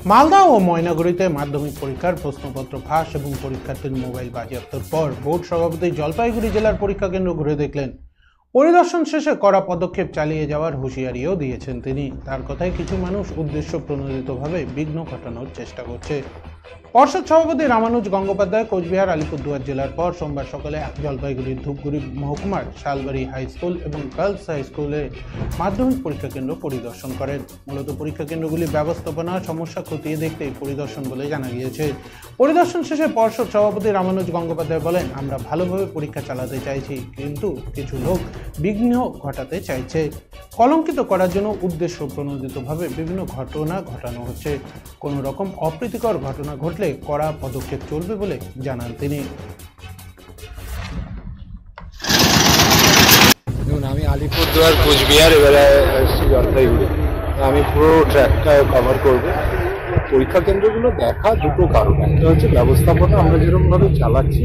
মালদা ও ময়নাগুড়িতে মাধ্যমিক পরীক্ষার প্রশ্নপত্র ফাঁস এবং পরীক্ষার্থীর মোবাইল বাজেয়াপ্তর পর বোর্ড সভাপতি জলপাইগুড়ি জেলার পরীক্ষা কেন্দ্র ঘুরে দেখলেন। পরিদর্শন শেষে কড়া পদক্ষেপ চালিয়ে যাওয়ার হুঁশিয়ারিও দিয়েছেন তিনি। তার কথায় কিছু মানুষ উদ্দেশ্য প্রণোদিতভাবে বিঘ্ন ঘটানোর চেষ্টা করছে। পর্ষদ সভাপতি রামানুজ গঙ্গোপাধ্যায় কোচবিহার আলিপুরদুয়ার জেলার পর সোমবার সকালে জলপাইগুড়ির ধূপগুড়ি মহকুমার শালবাড়ি হাই স্কুল এবং গার্লস হাই স্কুলে মাধ্যমিক পরীক্ষা কেন্দ্র পরিদর্শন করেন। মূলত পরীক্ষা কেন্দ্রগুলির ব্যবস্থাপনা সমস্যা খতিয়ে দেখতে পরিদর্শন বলে জানা গিয়েছে। পরিদর্শন শেষে পর্ষদ সভাপতি রামানুজ গঙ্গোপাধ্যায় বলেন, আমরা ভালোভাবে পরীক্ষা চালাতে চাইছি, কিন্তু কিছু লোক বিঘ্ন ঘটাতে চাইছে। কলঙ্কিত করার জন্য উদ্দেশ্য প্রণোদিতভাবে বিভিন্ন ঘটনা ঘটানো হচ্ছে। কোনো রকম অপ্রীতিকর ঘটনা ঘটলে কড়া পদক্ষেপ চলবে বলে জানান তিনি। আমি আলিপুরদুয়ার কোচবিহার এবারে এসেছি জলপাইগুড়ি। আমি পুরো ট্র্যাকটা কভার করব। পরীক্ষা কেন্দ্রগুলো দেখা দুটো কারণ, একটা হচ্ছে ব্যবস্থাপনা আমরা যেরকমভাবে চালাচ্ছি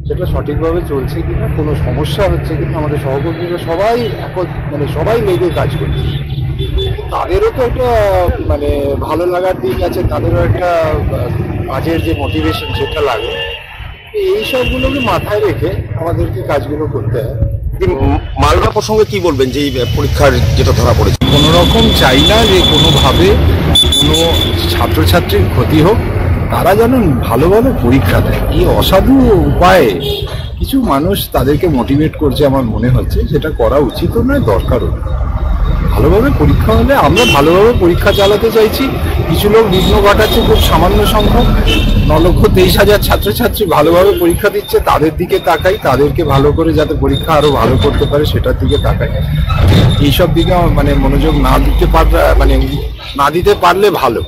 সেটা সঠিকভাবে চলছে কিনা, কোনো সমস্যা হচ্ছে কিনা, আমাদের সহকর্মীরা সবাই সবাই লেগে কাজ করছে। তাদেরও তো একটা ভালো লাগার দিক আছে, তাদেরও একটা কাজের যে মোটিভেশন সেটা লাগে। এই সবগুলোকে মাথায় রেখে আমাদেরকে কাজগুলো করতে হয়। মালদা প্রসঙ্গে কি বলবেন, যে পরীক্ষার যেটা ধরা পড়েছে? কোনো রকম চাই না যে কোনোভাবে কোনো ছাত্রছাত্রীর ক্ষতি হোক, তারা যেন ভালোভাবে পরীক্ষা দেয়। এই অসাধু উপায়ে কিছু মানুষ তাদেরকে মোটিভেট করছে, আমার মনে হচ্ছে সেটা করা উচিত নয়, দরকারও। ভালোভাবে পরীক্ষা হলে আমরা ভালোভাবে পরীক্ষা চালাতে চাইছি। কিছু লোক বিঘ্ন ঘটাচ্ছে, খুব সামান্য সংখ্যক 9,23,000 ছাত্রছাত্রী ভালোভাবে পরীক্ষা দিচ্ছে, তাদের দিকে তাকাই, তাদেরকে ভালো করে যাতে পরীক্ষা আরো ভালো করতে পারে সেটার দিকে তাকাই। এইসব দিকে মনোযোগ না দিতে পারলে ভালো।